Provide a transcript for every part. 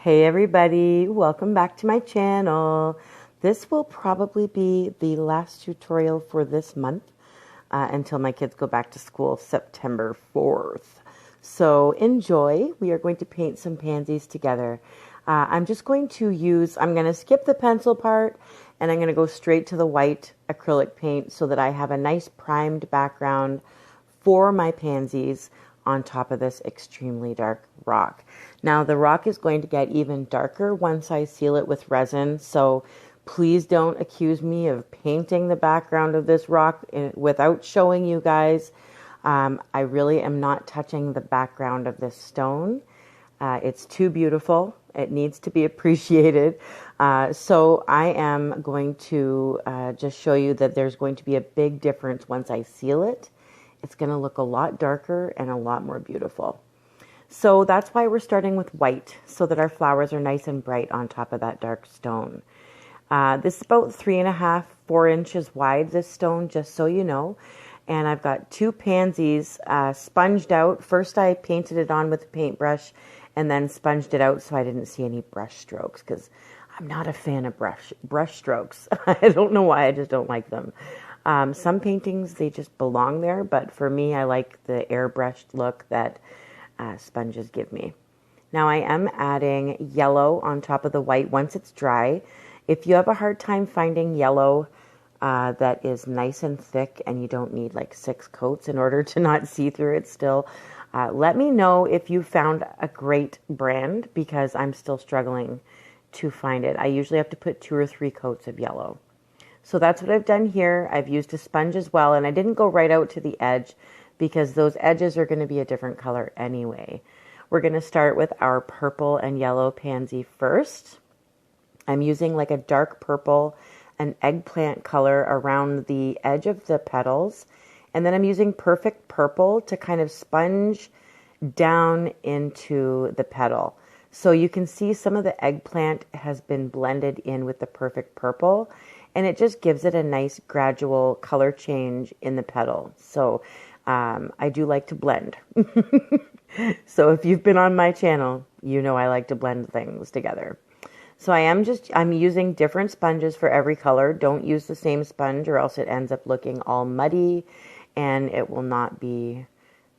Hey everybody, welcome back to my channel. This will probably be the last tutorial for this month until my kids go back to school September 4th. So enjoy. We are going to paint some pansies together. I'm going to skip the pencil part and I'm going to go straight to the white acrylic paint so that I have a nice primed background for my pansies on top of this extremely dark rock. Now the rock is going to get even darker once I seal it with resin, so please don't accuse me of painting the background of this rock without showing you guys. I really am not touching the background of this stone. It's too beautiful. It needs to be appreciated. So I am going to just show you that there's going to be a big difference once I seal it. It's going to look a lot darker and a lot more beautiful. So that's why we're starting with white, so that our flowers are nice and bright on top of that dark stone. This is about 3.5, 4 inches wide, this stone, just so you know. And I've got 2 pansies sponged out. First I painted it on with a paintbrush and then sponged it out so I didn't see any brush strokes, because I'm not a fan of brush strokes. I don't know why, I just don't like them. Some paintings, they just belong there, but for me, I like the airbrushed look that sponges give me. Now I am adding yellow on top of the white once it's dry. If you have a hard time finding yellow that is nice and thick and you don't need like 6 coats in order to not see through it still, let me know if you found a great brand, because I'm still struggling to find it. I usually have to put 2 or 3 coats of yellow. So that's what I've done here. I've used a sponge as well, and I didn't go right out to the edge because those edges are going to be a different color anyway. We're going to start with our purple and yellow pansy first. I'm using like a dark purple, an eggplant color around the edge of the petals, and then I'm using perfect purple to kind of sponge down into the petal. So you can see some of the eggplant has been blended in with the perfect purple, and it just gives it a nice gradual color change in the petal. So I do like to blend. So if you've been on my channel, you know I like to blend things together. So I'm using different sponges for every color. Don't use the same sponge or else it ends up looking all muddy, and it will not be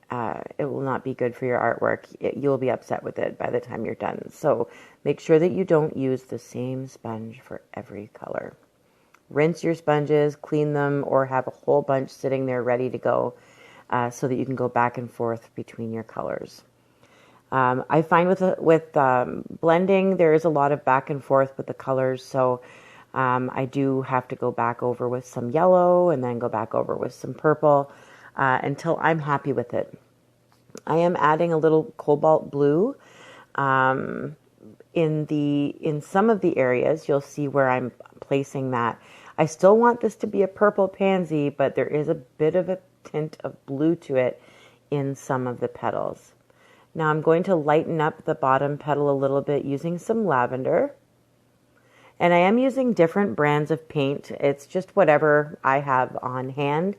good for your artwork. You'll be upset with it by the time you're done. So make sure that you don't use the same sponge for every color. Rinse your sponges, clean them, or have a whole bunch sitting there ready to go so that you can go back and forth between your colors. I find with blending, there is a lot of back and forth with the colors, so I do have to go back over with some yellow and then go back over with some purple until I'm happy with it. I am adding a little cobalt blue in some of the areas. You'll see where I'm placing that. I still want this to be a purple pansy, but there is a bit of a tint of blue to it in some of the petals. Now I'm going to lighten up the bottom petal a little bit using some lavender. And I am using different brands of paint. It's just whatever I have on hand.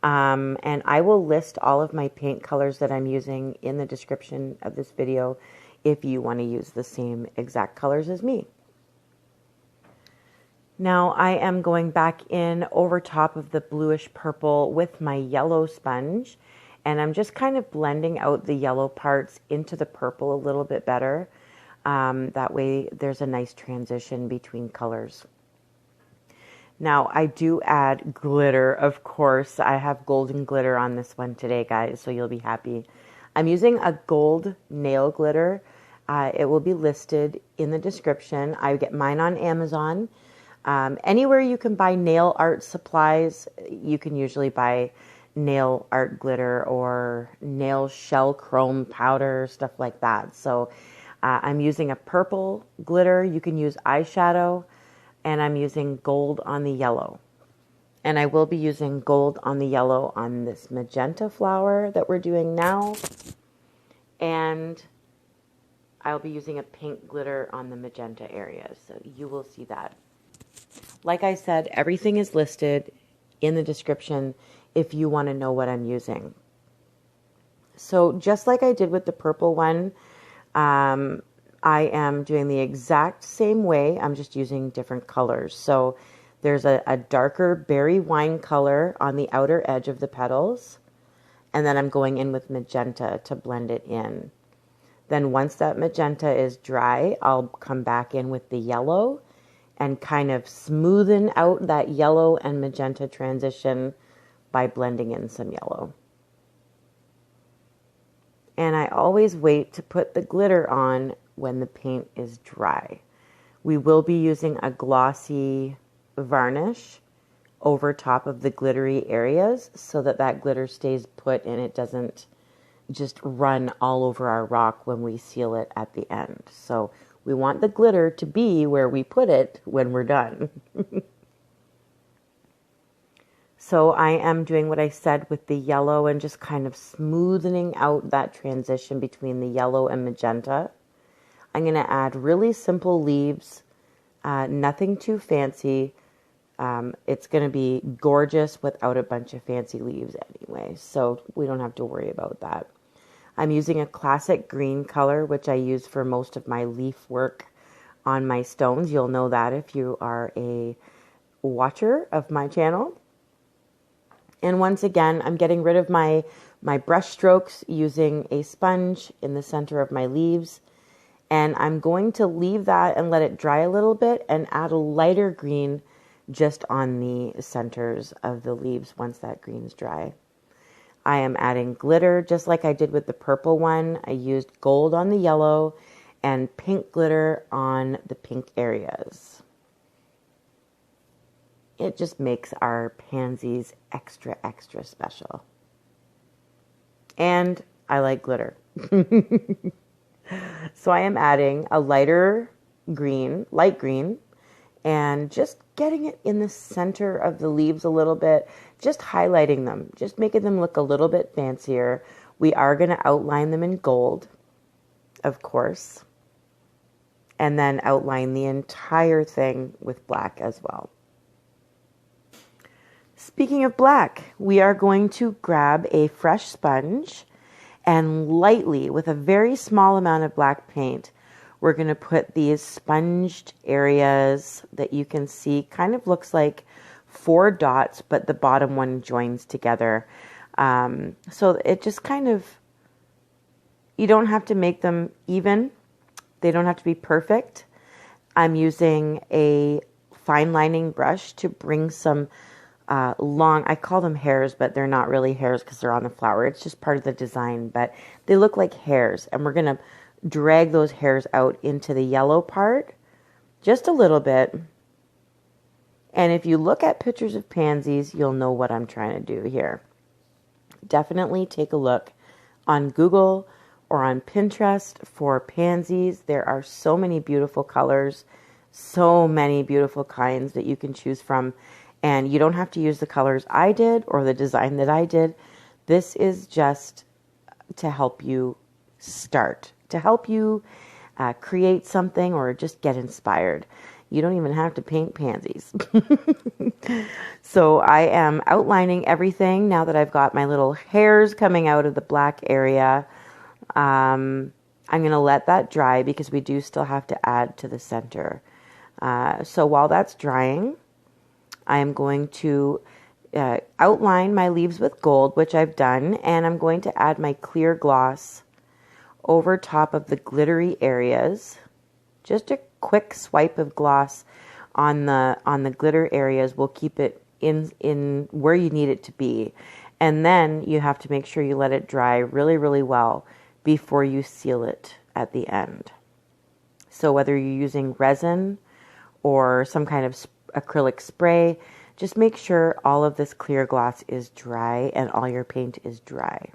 And I will list all of my paint colors that I'm using in the description of this video if you want to use the same exact colors as me. Now I am going back in over top of the bluish purple with my yellow sponge, and I'm just kind of blending out the yellow parts into the purple a little bit better. That way there's a nice transition between colors. Now I do add glitter, of course. I have golden glitter on this one today, guys, so you'll be happy. I'm using a gold nail glitter. It will be listed in the description. I get mine on Amazon. Anywhere you can buy nail art supplies, you can usually buy nail art glitter or nail shell chrome powder, stuff like that. So I'm using a purple glitter. You can use eyeshadow, and I'm using gold on the yellow. And I will be using gold on the yellow on this magenta flower that we're doing now. And I'll be using a pink glitter on the magenta area, so you will see that. Like I said, everything is listed in the description if you want to know what I'm using. So just like I did with the purple one, I am doing the exact same way. I'm just using different colors. So there's a darker berry wine color on the outer edge of the petals. And then I'm going in with magenta to blend it in. Then once that magenta is dry, I'll come back in with the yellow and kind of smoothen out that yellow and magenta transition by blending in some yellow. And I always wait to put the glitter on when the paint is dry. We will be using a glossy varnish over top of the glittery areas so that that glitter stays put and it doesn't just run all over our rock when we seal it at the end. So we want the glitter to be where we put it when we're done. So I am doing what I said with the yellow and just kind of smoothing out that transition between the yellow and magenta. I'm going to add really simple leaves, nothing too fancy. It's going to be gorgeous without a bunch of fancy leaves anyway, so we don't have to worry about that. I'm using a classic green color, which I use for most of my leaf work on my stones. You'll know that if you are a watcher of my channel. And once again, I'm getting rid of my brush strokes using a sponge in the center of my leaves. And I'm going to leave that and let it dry a little bit and add a lighter green just on the centers of the leaves once that green's dry. I am adding glitter just like I did with the purple one. I used gold on the yellow and pink glitter on the pink areas. It just makes our pansies extra, extra special. And I like glitter. So I am adding a lighter green, light green, and just getting it in the center of the leaves a little bit, just highlighting them, just making them look a little bit fancier. We are going to outline them in gold, of course, and then outline the entire thing with black as well. Speaking of black, we are going to grab a fresh sponge and lightly, with a very small amount of black paint, we're going to put these sponged areas that you can see, kind of looks like 4 dots, but the bottom one joins together. So it just kind of, you don't have to make them even. They don't have to be perfect. I'm using a finelining brush to bring some long, I call them hairs, but they're not really hairs because they're on the flower. It's just part of the design, but they look like hairs. And we're going to drag those hairs out into the yellow part just a little bit. And if you look at pictures of pansies, you'll know what I'm trying to do here. Definitely take a look on Google or on Pinterest for pansies. There are so many beautiful colors, so many beautiful kinds that you can choose from. And you don't have to use the colors I did or the design that I did. This is just to help you start, to help you create something or just get inspired. You don't even have to paint pansies. So I am outlining everything now that I've got my little hairs coming out of the black area. I'm going to let that dry because we do still have to add to the center. So while that's drying, I am going to outline my leaves with gold, which I've done, and I'm going to add my clear gloss over top of the glittery areas. Just a quick swipe of gloss on the glitter areas will keep it in where you need it to be. And then you have to make sure you let it dry really, really well before you seal it at the end. So whether you're using resin or some kind of acrylic spray, just make sure all of this clear gloss is dry and all your paint is dry.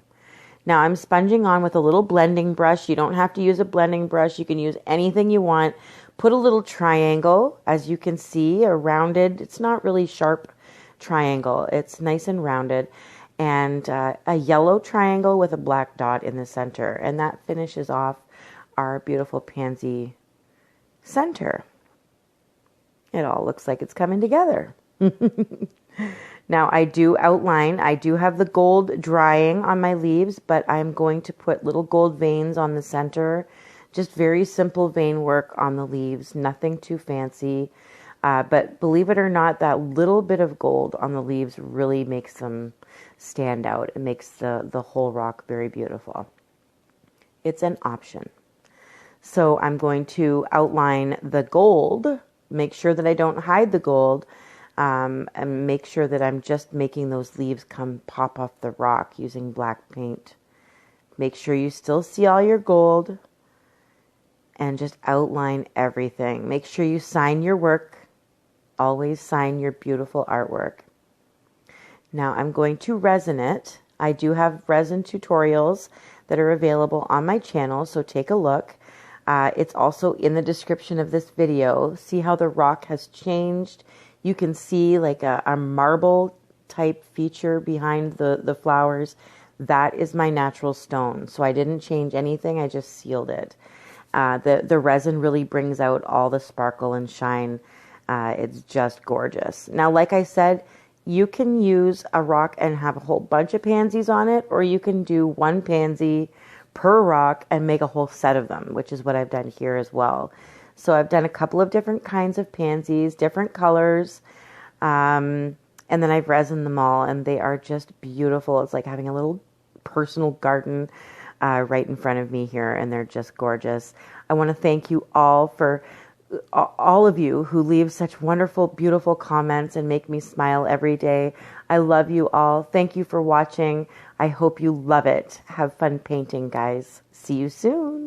Now I'm sponging on with a little blending brush. You don't have to use a blending brush. You can use anything you want. Put a little triangle, as you can see, a rounded, it's not really sharp triangle. It's nice and rounded. And a yellow triangle with a black dot in the center. And that finishes off our beautiful pansy center. It all looks like it's coming together. Now I do outline, I do have the gold drying on my leaves, but I'm going to put little gold veins on the center Just very simple vein work on the leaves, nothing too fancy. But believe it or not, that little bit of gold on the leaves really makes them stand out. It makes the whole rock very beautiful. It's an option. So I'm going to outline the gold, make sure that I don't hide the gold, and make sure that I'm just making those leaves pop off the rock using black paint. Make sure you still see all your gold and just outline everything. Make sure you sign your work. Always sign your beautiful artwork. Now I'm going to resin it. I do have resin tutorials that are available on my channel, so take a look. It's also in the description of this video. See how the rock has changed? You can see like a marble type feature behind the flowers. That is my natural stone. So I didn't change anything. I just sealed it. The resin really brings out all the sparkle and shine. It's just gorgeous. Now, like I said, you can use a rock and have a whole bunch of pansies on it, or you can do one pansy per rock and make a whole set of them, which is what I've done here as well. So I've done a couple of different kinds of pansies, different colors, and then I've resined them all, and they are just beautiful. It's like having a little personal garden right in front of me here, and they're just gorgeous. I want to thank you all for all of you who leave such wonderful, beautiful comments and make me smile every day. I love you all. Thank you for watching. I hope you love it. Have fun painting, guys. See you soon.